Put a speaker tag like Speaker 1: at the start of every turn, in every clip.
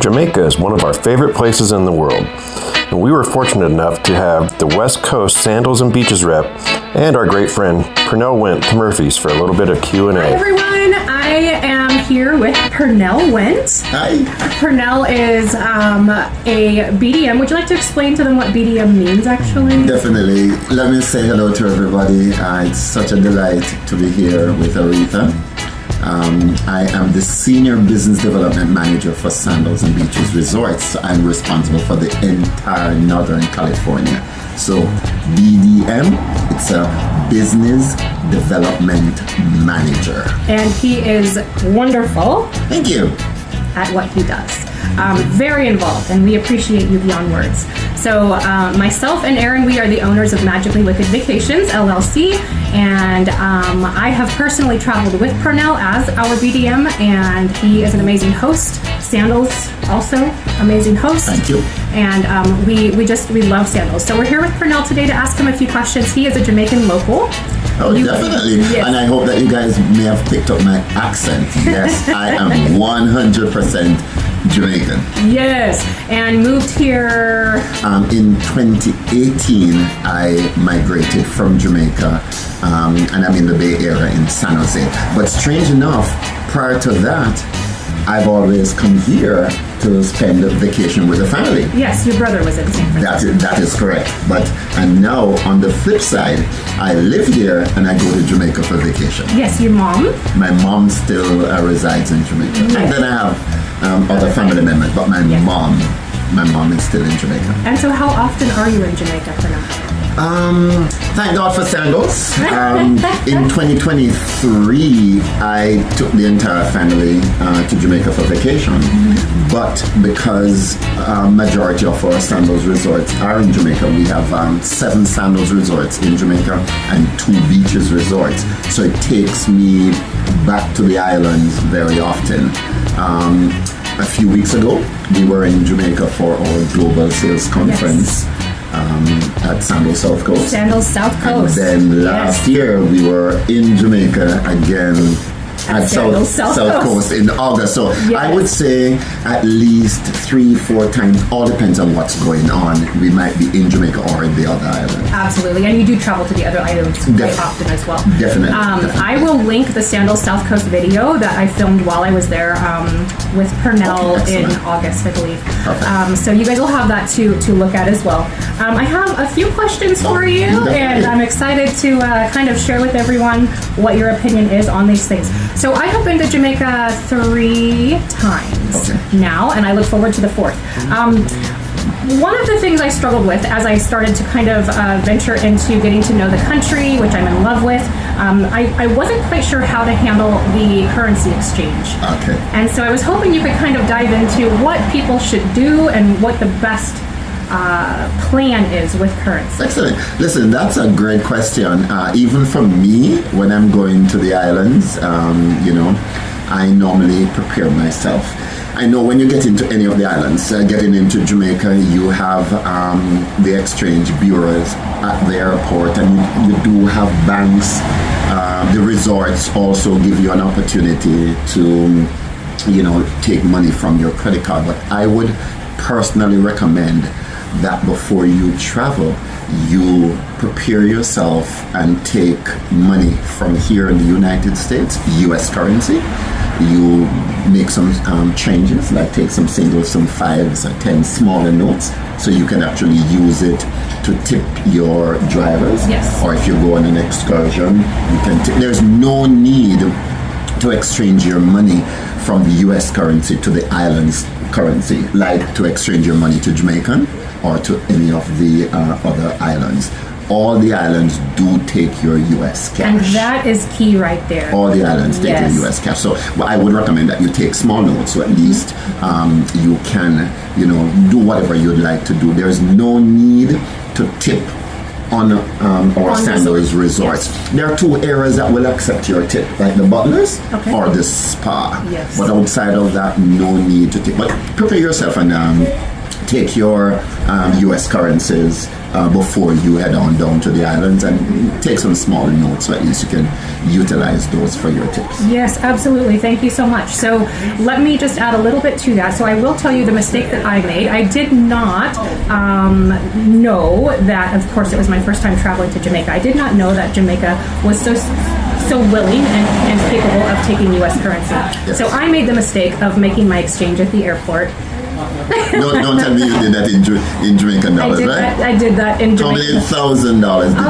Speaker 1: Jamaica is one of our favorite places in the world, and we were fortunate enough to have the West Coast Sandals and Beaches rep and our great friend Pernell Windt to Murphy's for a little bit of Q&A.
Speaker 2: Hi everyone, I am here with Pernell Windt.
Speaker 3: Hi.
Speaker 2: Pernell is a BDM. Would you like to explain to them what BDM means actually?
Speaker 3: Definitely. Let me say hello to everybody. It's such a delight to be here with Aretha. I am the Senior Business Development Manager for Sandals and Beaches Resorts. So I'm responsible for the entire Northern California. So BDM, it's a Business Development Manager.
Speaker 2: And he is wonderful.
Speaker 3: Thank you.
Speaker 2: At what he does. Very involved, and we appreciate you beyond words. So myself and Aaron, we are the owners of Magically Wicked Vacations, LLC, and I have personally traveled with Pernell as our BDM, and he is an amazing host. Sandals, also amazing host.
Speaker 3: Thank you.
Speaker 2: And we love Sandals. So we're here with Pernell today to ask him a few questions. He is a Jamaican local.
Speaker 3: Oh, definitely. Yes. And I hope that you guys may have picked up my accent. Yes, I am 100% Jamaican.
Speaker 2: Yes, and moved here.
Speaker 3: In 2018, I migrated from Jamaica, and I'm in the Bay Area in San Jose. But strange enough, prior to that, I've always come here to spend a vacation with the family.
Speaker 2: Yes, your brother was in San Francisco.
Speaker 3: That is correct. And now, on the flip side, I live here and I go to Jamaica for vacation.
Speaker 2: Yes, your mom?
Speaker 3: My mom still resides in Jamaica.
Speaker 2: Yes.
Speaker 3: And then I have other family members, but my mom is still in Jamaica.
Speaker 2: And so how often are you in Jamaica for now?
Speaker 3: Thank God for Sandals. In 2023, I took the entire family to Jamaica for vacation. Mm-hmm. But because majority of our Sandals Resorts are in Jamaica, we have 7 Sandals Resorts in Jamaica and 2 Beaches Resorts. So it takes me back to the islands very often. A few weeks ago, we were in Jamaica for our global sales conference. Yes. At Sandals South Coast.
Speaker 2: Sandals South Coast.
Speaker 3: And then last year we were in Jamaica again at South Coast in August. So yes. I would say at least 3-4 times, all depends on what's going on. We might be in Jamaica or in the other island.
Speaker 2: Absolutely, and you do travel to the other islands quite often as well.
Speaker 3: Definitely.
Speaker 2: I will link the Sandals South Coast video that I filmed while I was there with Pernell in August, I believe. So you guys will have that to look at as well. I have a few questions for you, and I'm excited to kind of share with everyone what your opinion is on these things. So I have been to Jamaica 3 times now, and I look forward to the 4th. One of the things I struggled with as I started to kind of venture into getting to know the country, which I'm in love with, I wasn't quite sure how to handle the currency exchange.
Speaker 3: Okay.
Speaker 2: And so I was hoping you could kind of dive into what people should do and what the best plan is with currency.
Speaker 3: Excellent. Listen, that's a great question. Even for me, when I'm going to the islands, I normally prepare myself. I know when you get into any of the islands, getting into Jamaica, you have the exchange bureaus at the airport, and you do have banks. The resorts also give you an opportunity to, take money from your credit card. But I would personally recommend that before you travel, you prepare yourself and take money from here in the United States, US currency. You make some changes, like take some singles, some 5s or 10 smaller notes, so you can actually use it to tip your drivers.
Speaker 2: Yes.
Speaker 3: Or if you go on an excursion, you can tip. There's no need to exchange your money from the US currency to the islands currency, like to exchange your money to Jamaican or to any of the other islands. All the islands do take your US cash.
Speaker 2: And that is key right there.
Speaker 3: All the islands take your US cash. So I would recommend that you take small notes, so at least you can, do whatever you'd like to do. There's no need to tip on our Sandals Resorts. Yes. There are 2 areas that will accept your tip, like the butlers or the spa.
Speaker 2: Yes.
Speaker 3: But outside of that, no need to tip. But prepare yourself and take your US currencies before you head on down to the islands, and take some small notes so at least you can utilize those for your tips.
Speaker 2: Yes, absolutely. Thank you so much. So let me just add a little bit to that. So I will tell you the mistake that I made. I did not know that, of course, it was my first time traveling to Jamaica. I did not know that Jamaica was so willing and capable of taking U.S. currency.
Speaker 3: Yes.
Speaker 2: So I made the mistake of making my exchange at the airport.
Speaker 3: Don't tell me you did that in Jamaican dollars, right?
Speaker 2: I did that in
Speaker 3: How
Speaker 2: Jamaican.
Speaker 3: many $1,000 did you?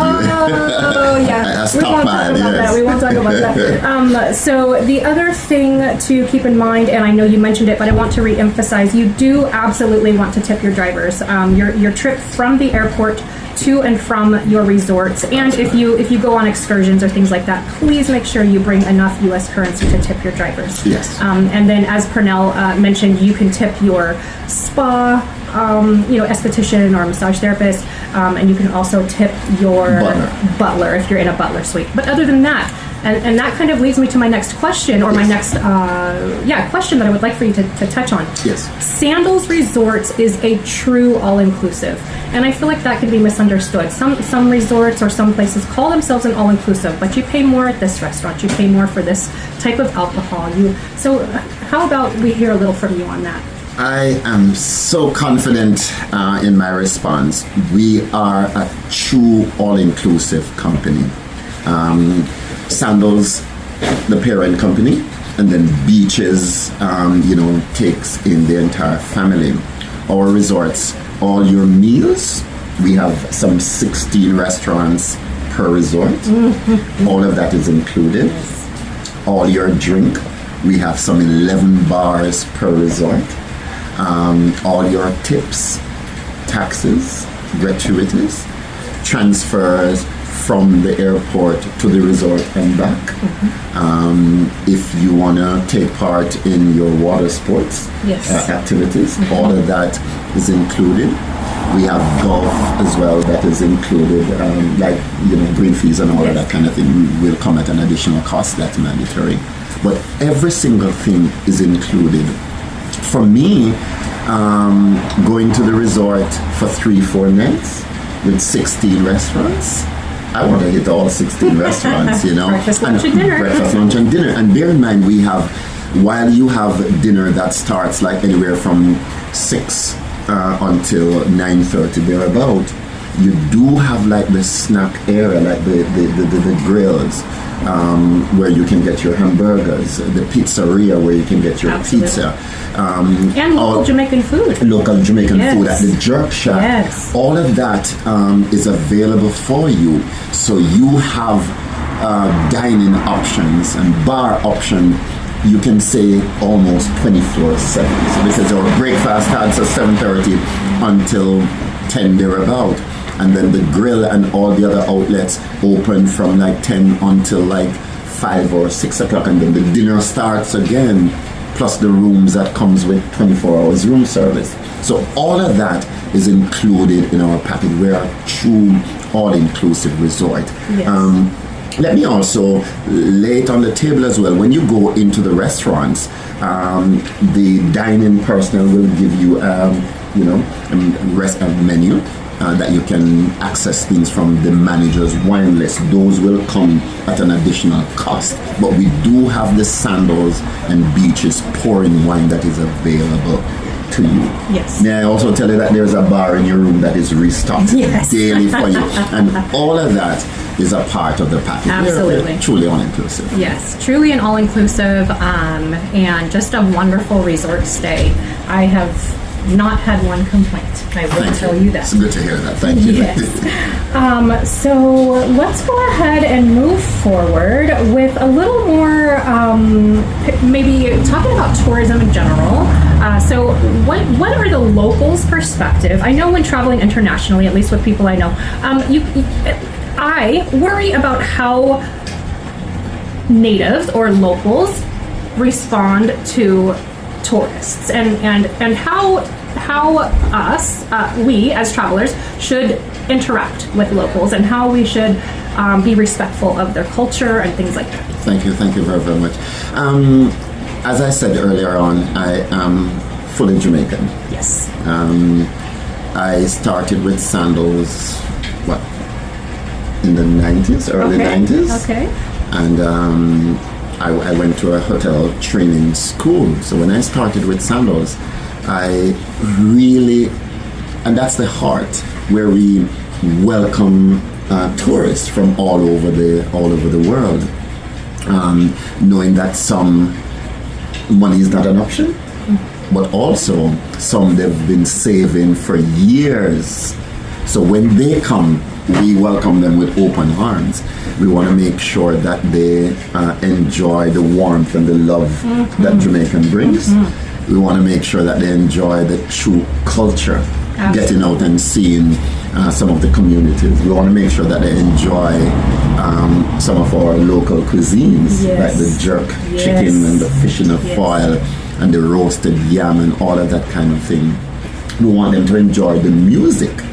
Speaker 2: Oh, yeah.
Speaker 3: We won't talk about
Speaker 2: that. We won't talk about that. So the other thing to keep in mind, and I know you mentioned it, but I want to re-emphasize, you do absolutely want to tip your drivers. Your trip from the airport to and from your resorts, and if you go on excursions or things like that, please make sure you bring enough U.S. currency to tip your drivers.
Speaker 3: Yes.
Speaker 2: And then, as Pernell mentioned, you can tip your spa, esthetician or massage therapist, and you can also tip your butler if you're in a butler suite. But other than that, and that kind of leads me to my next question, or my next question that I would like for you to touch on.
Speaker 3: Yes.
Speaker 2: Sandals Resorts is a true all-inclusive, and I feel like that can be misunderstood. Some resorts or some places call themselves an all-inclusive, but you pay more at this restaurant, you pay more for this type of alcohol. So how about we hear a little from you on that?
Speaker 3: I am so confident in my response. We are a true all-inclusive company. Sandals, the parent company, and then Beaches, takes in the entire family. Our resorts, all your meals, we have some 16 restaurants per resort. Mm-hmm. All of that is included. All your drink, we have some 11 bars per resort. All your tips, taxes, gratuities, transfers from the airport to the resort and back. Mm-hmm. If you want to take part in your water sports activities, all of that is included. We have golf as well that is included, green fees and all of that kind of thing will come at an additional cost. That's mandatory. But every single thing is included. For me, going to the resort for 3-4 nights with 16 restaurants, I want to hit all 16 restaurants,
Speaker 2: Breakfast, lunch, and dinner.
Speaker 3: Breakfast, lunch, and dinner. And bear in mind, while you have dinner that starts like anywhere from 6 until 9:30 thereabout, you do have like the snack area, like the grills, where you can get your hamburgers, the pizzeria where you can get your pizza.
Speaker 2: And local Jamaican food.
Speaker 3: Local Jamaican food at the jerk shack.
Speaker 2: Yes.
Speaker 3: All of that is available for you. So you have dining options and bar option, you can say almost 24/7. Because our breakfast starts at 7:30 until 10 thereabout. And then the grill and all the other outlets open from like 10 until like 5 or 6 o'clock, and then the dinner starts again, plus the rooms that comes with 24 hours room service. So all of that is included in our package. We're a true all-inclusive resort.
Speaker 2: Yes.
Speaker 3: Let me also lay it on the table as well. When you go into the restaurants, the dining personnel will give you, a menu. That you can access things from the manager's wine list. Those will come at an additional cost. But we do have the Sandals and Beaches pouring wine that is available to you.
Speaker 2: Yes.
Speaker 3: May I also tell you that there's a bar in your room that is restocked daily for you. And all of that is a part of the package.
Speaker 2: Absolutely.
Speaker 3: Truly all-inclusive.
Speaker 2: Yes, truly an all-inclusive and just a wonderful resort stay. I have not had one complaint. I will tell you that.
Speaker 3: It's good to hear that. Thank you.
Speaker 2: Yes. So let's go ahead and move forward with a little more, maybe talking about tourism in general. So what are the locals' perspective? I know when traveling internationally, at least with people I know, I worry about how natives or locals respond to tourists and how we as travelers should interact with locals and how we should be respectful of their culture and things like that.
Speaker 3: Thank you very, very much. As I said earlier on, I am fully Jamaican.
Speaker 2: Yes.
Speaker 3: I started with Sandals, in the 90s, early 90s.
Speaker 2: Okay.
Speaker 3: And I went to a hotel training school. So when I started with Sandals, I really, and that's the heart where we welcome tourists from all over the world, knowing that some money is not an option, but also some they've been saving for years. So when they come, we welcome them with open arms. We want to make sure that they enjoy the warmth and the love that Jamaican brings. We want to make sure that they enjoy the true culture, getting out and seeing some of the communities. We want to make sure that they enjoy some of our local cuisines, like the jerk chicken and the fish in the foil and the roasted yam and all of that kind of thing. We want them to enjoy the music.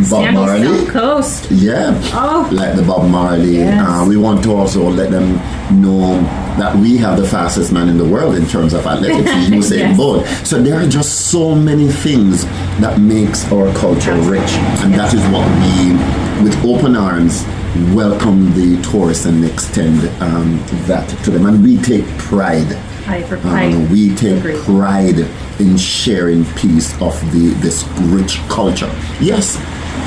Speaker 3: Bob Marley,
Speaker 2: South Coast.
Speaker 3: Like the Bob Marley. We want to also let them know that we have the fastest man in the world in terms of athletics, Usain Bolt. So there are just so many things that makes our culture rich, and that is what we, with open arms, welcome the tourists and extend that to them. And we take pride. We take pride in sharing piece of this rich culture. Yes,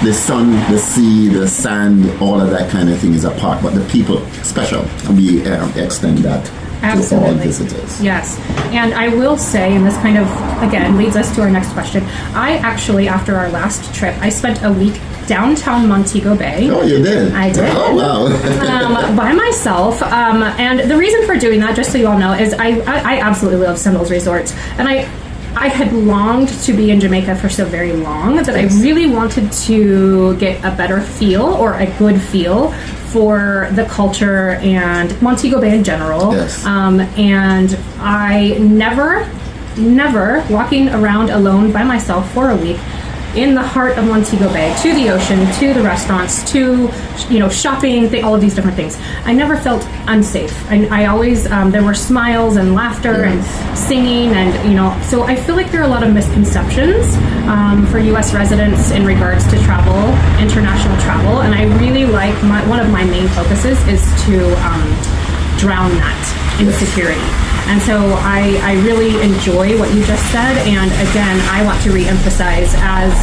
Speaker 3: the sun, the sea, the sand, all of that kind of thing is a part, but the people, special, and we extend that to all visitors.
Speaker 2: Yes, and I will say, and this kind of, again, leads us to our next question. I actually, after our last trip, I spent a week downtown Montego Bay.
Speaker 3: Oh, you did?
Speaker 2: I did.
Speaker 3: Oh, wow.
Speaker 2: By myself. And the reason for doing that, just so you all know, is I absolutely love Sandals Resorts. And I had longed to be in Jamaica for so very long that I really wanted to get a better feel, or a good feel, for the culture and Montego Bay in general. And I never walking around alone by myself for a week in the heart of Montego Bay, to the ocean, to the restaurants, to shopping, all of these different things. I never felt unsafe. I always there were smiles and laughter and singing, and so I feel like there are a lot of misconceptions for U.S. residents in regards to travel, international travel, and I really like one of my main focuses is to drown that insecurity. And so I really enjoy what you just said, and again, I want to re-emphasize, as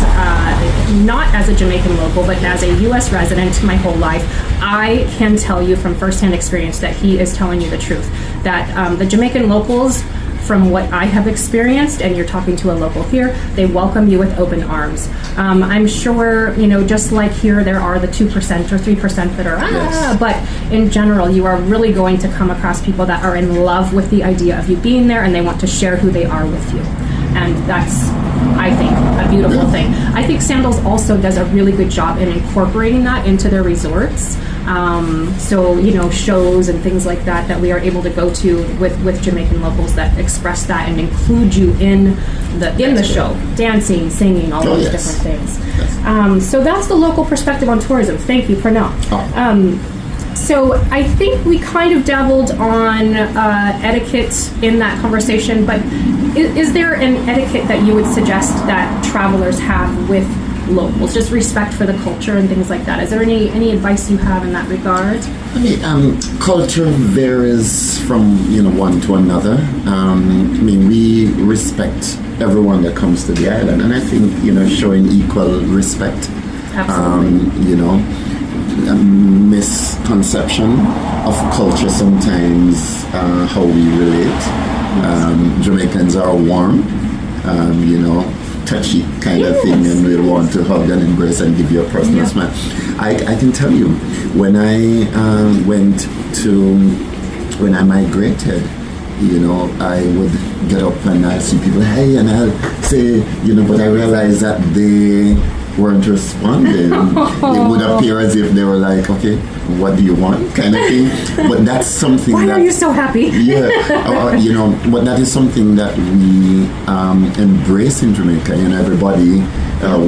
Speaker 2: not as a Jamaican local, but as a U.S. resident my whole life, I can tell you from firsthand experience that he is telling you the truth, that the Jamaican locals, from what I have experienced, and you're talking to a local here, they welcome you with open arms. I'm sure, just like here, there are the 2% or 3% that are, but in general, you are really going to come across people that are in love with the idea of you being there, and they want to share who they are with you. And that's, I think, a beautiful thing. I think Sandals also does a really good job in incorporating that into their resorts. So, shows and things like that we are able to go to with Jamaican locals that express that and include you in the show, dancing, singing, all those different things. So that's the local perspective on tourism. Thank you, Pernell. So I think we kind of dabbled on etiquette in that conversation, but is there an etiquette that you would suggest that travelers have with locals, just respect for the culture and things like that? Is there any advice you have in that regard?
Speaker 3: Culture varies from one to another. We respect everyone that comes to the island, and I think showing equal respect.
Speaker 2: Absolutely.
Speaker 3: Misconception of culture sometimes, how we relate. Jamaicans are warm, touchy kind of thing, and we want to hug and embrace and give you a personal smile. I can tell you, when I migrated, I would get up and I'd see people, hey, and I'll say, but I realized that they weren't responding. It would appear as if they were like, okay, what do you want, kind of thing. But that's something
Speaker 2: Why are you so happy?
Speaker 3: But that is something that we embrace in Jamaica. Everybody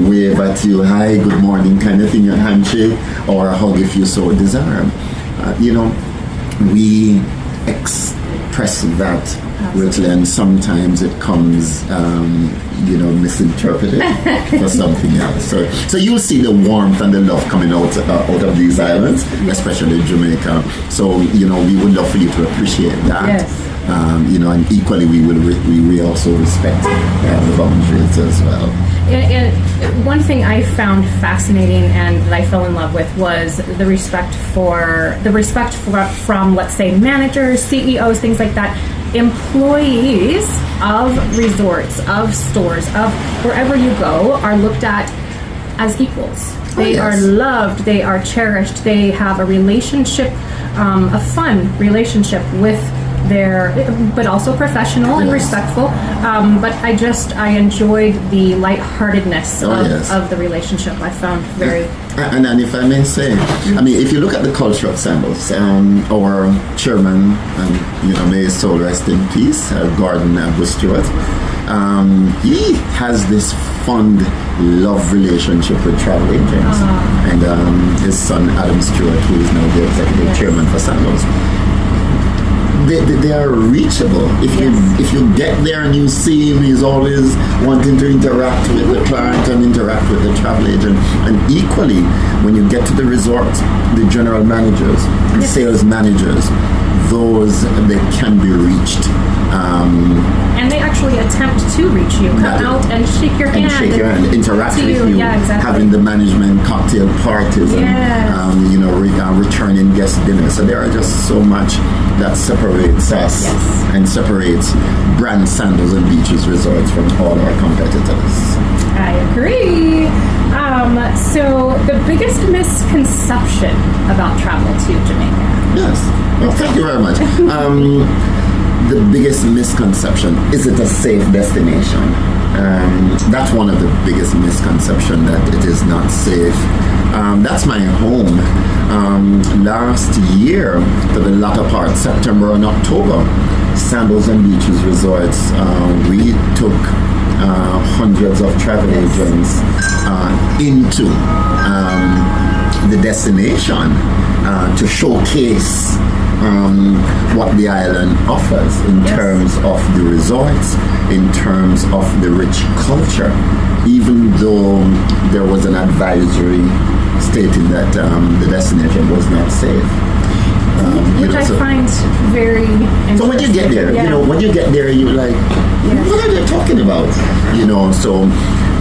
Speaker 3: wave at you, hi, good morning, kind of thing, a handshake or a hug if you so desire. We press that greatly, and sometimes it comes, misinterpreted for something else. So you'll see the warmth and the love coming out of these islands, especially Jamaica. So we would love for you to appreciate that.
Speaker 2: Yes.
Speaker 3: And equally we also respect the boundaries as well.
Speaker 2: And one thing I found fascinating and that I fell in love with was the respect from, let's say, managers, CEOs, things like that, employees of resorts, of stores, of wherever you go, are looked at as equals. They are loved, they are cherished, they have a relationship, a fun relationship with but also professional and respectful. But I enjoyed the lightheartedness of the relationship. I found very.
Speaker 3: And if I may say, if you look at the culture of Sandals, our chairman, may his soul rest in peace, Gordon Stewart, he has this fond love relationship with travel agents, and his son Adam Stewart, who is now the executive chairman for Sandals. They are reachable. If you get there and you see him, he's always wanting to interact with the client and interact with the travel agent. And equally, when you get to the resort, the general managers, the sales managers, they can be reached.
Speaker 2: And they actually attempt to reach you, come out and shake your hand.
Speaker 3: Interact with you, having the management cocktail parties and returning guest dinners. So there are just so much that separates us and separates brand Sandals and Beaches Resorts from all our competitors.
Speaker 2: I agree. So the biggest misconception about travel to Jamaica?
Speaker 3: Yes. Well, thank you very much. The biggest misconception, is it a safe destination? That's one of the biggest misconceptions, that it is not safe. That's my home. Last year, for the latter part, September and October, Sandals and Beaches Resorts, we took hundreds of travel agents into the destination to showcase what the island offers in terms of the resorts, in terms of the rich culture, even though there was an advisory stating that the destination was not safe.
Speaker 2: Which I find very interesting.
Speaker 3: So when you get there, you're like, what are they talking about? So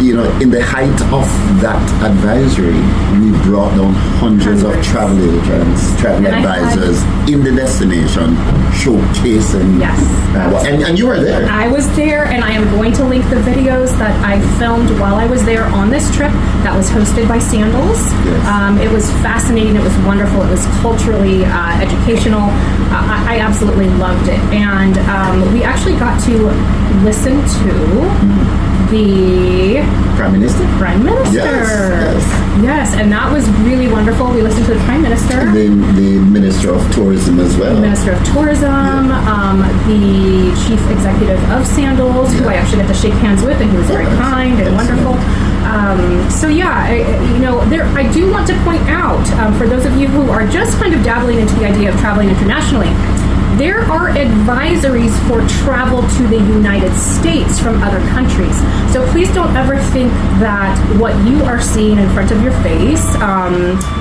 Speaker 3: in the height of that advisory, we brought down hundreds of travel agents, travel advisors in the destination, showcasing.
Speaker 2: Yes.
Speaker 3: And you were there.
Speaker 2: I was there, and I am going to link the videos that I filmed while I was there on this trip that was hosted by Sandals. Yes. It was fascinating. It was wonderful. It was culturally educational. I absolutely loved it. And we actually got to listen to the
Speaker 3: Prime Minister.
Speaker 2: Yes, and that was really wonderful. We listened to the Prime Minister.
Speaker 3: The Minister of Tourism as well.
Speaker 2: The Minister of Tourism, the Chief Executive of Sandals, who I actually got to shake hands with, and he was very kind and wonderful. I do want to point out, for those of you who are just kind of dabbling into the idea of traveling internationally, there are advisories for travel to the United States from other countries. So please don't ever think that what you are seeing in front of your face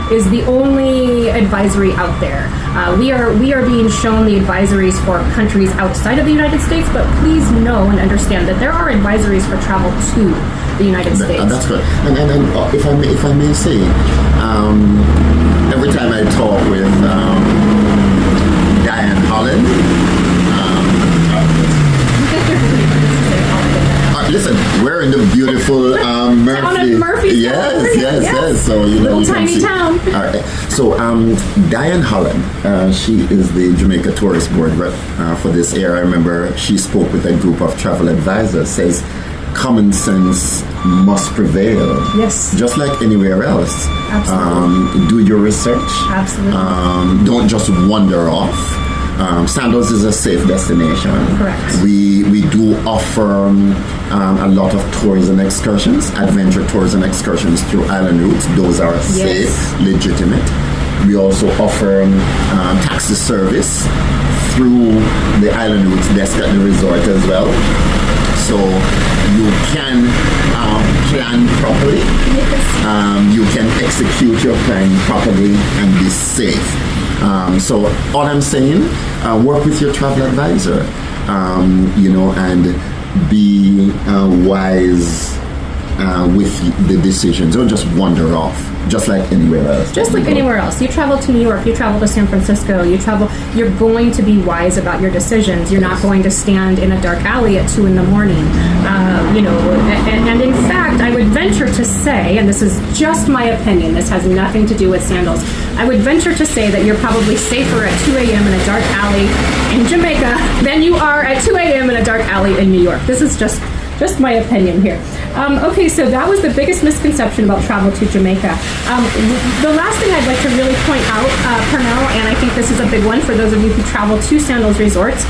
Speaker 2: is the only advisory out there. We are being shown the advisories for countries outside of the United States, but please know and understand that there are advisories for travel to the United States.
Speaker 3: That's good. And if I may say, every time I talk with Diane Holland, listen, we're in the beautiful Murphy.
Speaker 2: Town of Murphy.
Speaker 3: Yes. So
Speaker 2: little tiny town.
Speaker 3: All right. So Diane Holland, she is the Jamaica Tourist Board rep for this year. I remember she spoke with a group of travel advisors. Says common sense must prevail.
Speaker 2: Yes.
Speaker 3: Just like anywhere else.
Speaker 2: Absolutely.
Speaker 3: Do your research.
Speaker 2: Absolutely.
Speaker 3: Don't just wander off. Sandals is a safe destination.
Speaker 2: Correct.
Speaker 3: We do offer a lot of tours and excursions, adventure tours and excursions through island routes. Those are safe, legitimate. We also offer taxi service through the island routes desk at the resort as well. So you can plan properly. You can execute your plan properly and be safe. So all I'm saying, work with your travel advisor, and be wise with the decisions. Don't just wander off, just like anywhere else.
Speaker 2: Just like anywhere else. You travel to New York, you travel to San Francisco, you're going to be wise about your decisions. You're not going to stand in a dark alley at 2 a.m. And in fact, I would venture to say, and this is just my opinion, this has nothing to do with sandals, I would venture to say that you're probably safer at 2 a.m. in a dark alley in Jamaica than you are at 2 a.m. in a dark alley in New York. This is just my opinion here. Okay, so that was the biggest misconception about travel to Jamaica. The last thing I'd like to really point out, Pernell, and I think this is a big one for those of you who travel to Sandals Resorts,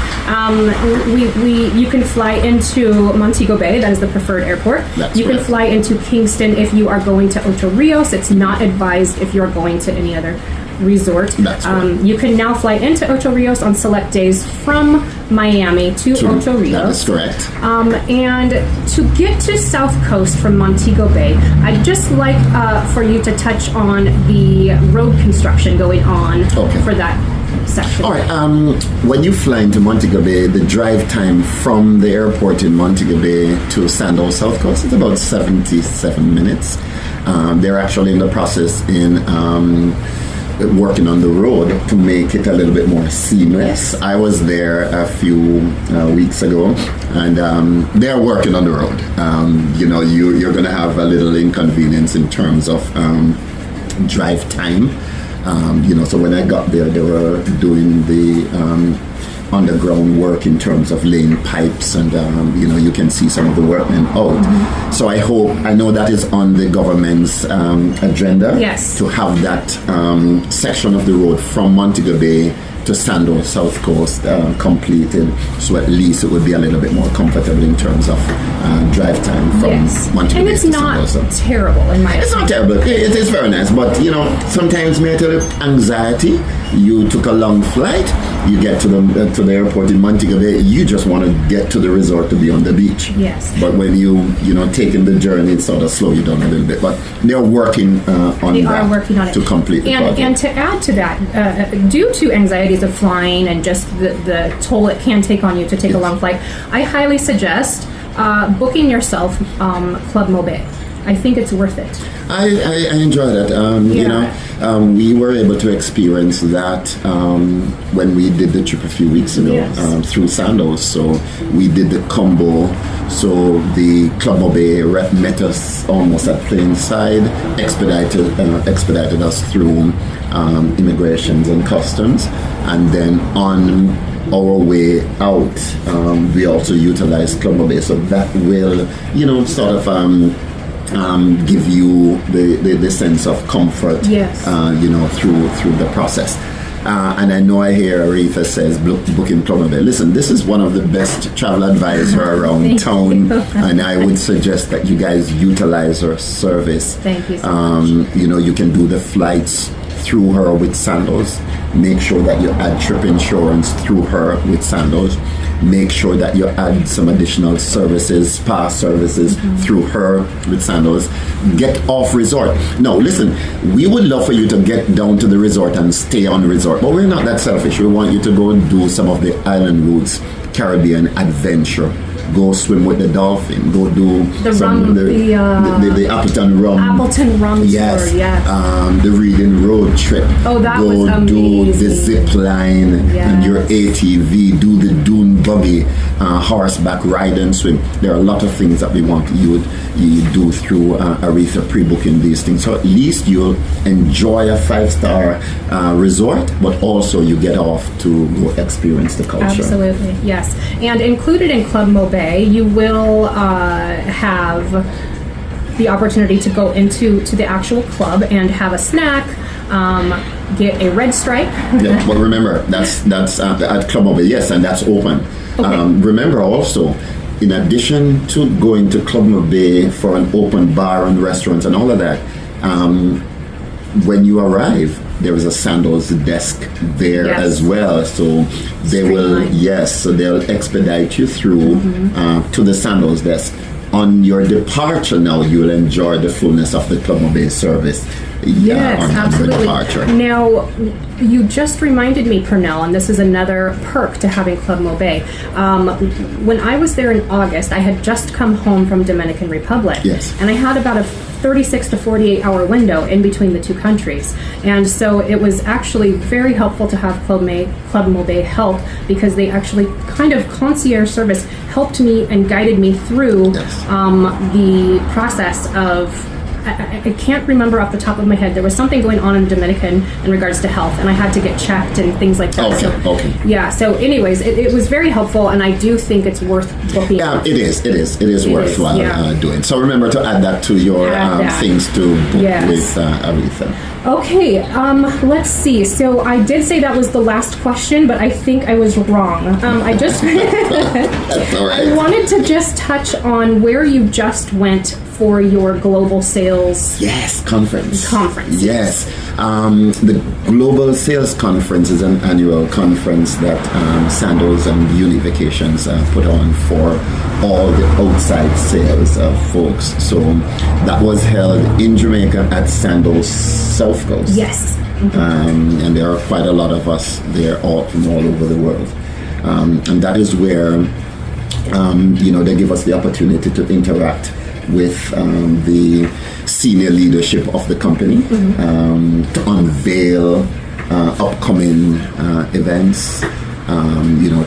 Speaker 2: you can fly into Montego Bay, that is the preferred airport. You can fly into Kingston if you are going to Ocho Rios. It's not advised if you're going to any other resort. You can now fly into Ocho Rios on select days from Miami to Ocho Rios.
Speaker 3: That is correct.
Speaker 2: And to get to South Coast from Montego Bay, I'd just like for you to touch on the road construction going on for that section.
Speaker 3: All right. When you fly into Montego Bay, the drive time from the airport in Montego Bay to Sandals South Coast is about 77 minutes. They're actually in the process in working on the road to make it a little bit more seamless. I was there a few weeks ago, and they're working on the road. You're going to have a little inconvenience in terms of drive time. So when I got there, they were doing the underground work in terms of laying pipes, and you can see some of the workmen out. So I know that is on the government's agenda, to have that section of the road from Montego Bay to Sandals South Coast completed, so at least it would be a little bit more comfortable in terms of drive time from Montego Bay to Sandals.
Speaker 2: And it's not terrible in my opinion.
Speaker 3: It's not terrible. It is very nice, but sometimes, may I tell you, anxiety. You took a long flight, you get to the airport in Montego Bay, you just want to get to the resort to be on the beach.
Speaker 2: Yes.
Speaker 3: But when taking the journey, it sort of slow you down a little bit. But they're working on it to complete the project.
Speaker 2: And to add to that, due to anxieties of flying and just the toll it can take on you to take a long flight, I highly suggest booking yourself Club Mobay. I think it's worth it.
Speaker 3: I enjoy that. We were able to experience that when we did the trip a few weeks ago through Sandals. So we did the combo. So the Club Mobay rep met us almost at plane side, expedited us through immigrations and customs, and then on our way out, we also utilized Club Mobay. So that will, sort of give you the sense of comfort, through the process. And I know I hear Aretha says booking Club Mobay. Listen, this is one of the best travel advisors around town, and I would suggest that you guys utilize her service.
Speaker 2: Thank you so much.
Speaker 3: You can do the flights through her with Sandals. Make sure that you add trip insurance through her with Sandals. Make sure that you add some additional services, spa services through her with Sandals. Get off resort. Now, listen, we would love for you to get down to the resort and stay on the resort, but we're not that selfish. We want you to go and do some of the island routes, Caribbean adventure. Go swim with the dolphin. Go do the Appleton rum.
Speaker 2: Appleton rum tour,
Speaker 3: the Reading Road trip.
Speaker 2: Oh, that was amazing.
Speaker 3: Go do the zip line and your ATV. Do the dune buggy, horseback ride and swim. There are a lot of things that we want you do through Aretha pre-booking these things. So at least you'll enjoy a 5-star resort, but also you get off to go experience the culture.
Speaker 2: Absolutely, yes. And included in Club Mobay, you will have the opportunity to go into the actual club and have a snack, get a red stripe.
Speaker 3: Yeah, but remember, that's at Club Mobay, yes, and that's open. Okay. Remember also, in addition to going to Club Mobay for an open bar and restaurants and all of that, when you arrive, there is a Sandals desk there as well. So they will, so they'll expedite you through to the Sandals desk. On your departure now, you'll enjoy the fullness of the Club Mobile service.
Speaker 2: Yes, absolutely.
Speaker 3: Departure.
Speaker 2: Now, you just reminded me, Pernell, and this is another perk to having Club Mobile. When I was there in August, I had just come home from Dominican Republic.
Speaker 3: Yes.
Speaker 2: And I had about a 36 to 48 hour window in between the two countries. And so it was actually very helpful to have Club Mobile help, because they actually kind of concierge service helped me and guided me through the process of, I can't remember off the top of my head. There was something going on in Dominican in regards to health, and I had to get checked and things like that.
Speaker 3: Okay.
Speaker 2: So anyways, it was very helpful, and I do think it's worth booking.
Speaker 3: Yeah, it is worthwhile doing. So remember to add that to your things to book with everything.
Speaker 2: Okay, let's see. So I did say that was the last question, but I think I was wrong. I just
Speaker 3: That's all right.
Speaker 2: I wanted to just touch on where you just went for your global sales
Speaker 3: conference.
Speaker 2: Yes.
Speaker 3: The Global Sales Conference is an annual conference that Sandals and Univacations put on for all the outside sales folks. So that was held in Jamaica at Sandals South Coast.
Speaker 2: Yes.
Speaker 3: And there are quite a lot of us there, all from all over the world. And that is where they give us the opportunity to interact with the senior leadership of the company, to unveil upcoming events,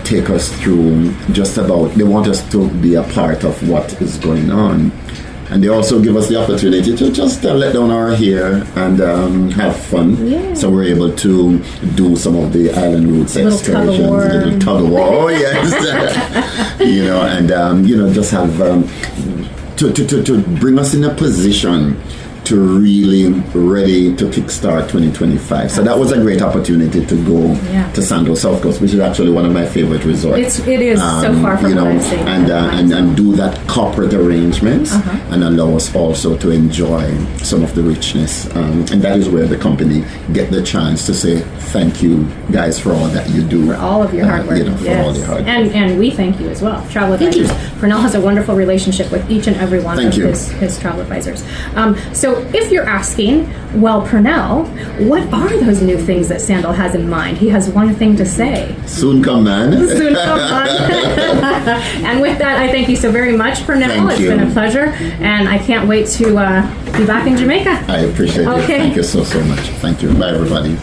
Speaker 3: take us through they want us to be a part of what is going on. And they also give us the opportunity to just let down our hair and have fun. Yeah. So we're able to do some of the island routes excursions, little tug of war. Oh yes, just have to bring us in a position to really ready to kickstart 2025. So that was a great opportunity to go to Sandals South Coast, which is actually one of my favorite resorts.
Speaker 2: It is so far from what I've seen.
Speaker 3: And do that corporate arrangements and allow us also to enjoy some of the richness. And that is where the company get the chance to say thank you guys for all that you do.
Speaker 2: For all of your hard work.
Speaker 3: For all your hard work.
Speaker 2: And we thank you as well, travel advisors. Pernell has a wonderful relationship with each and every one of his travel advisors. So if you're asking, well, Pernell, what are those new things that Sandal has in mind? He has one thing to say.
Speaker 3: Soon come, man.
Speaker 2: Soon come, man. And with that, I thank you so very much, Pernell. It's been a pleasure, and I can't wait to be back in Jamaica.
Speaker 3: I appreciate it. Thank you so much. Thank you. Bye, everybody.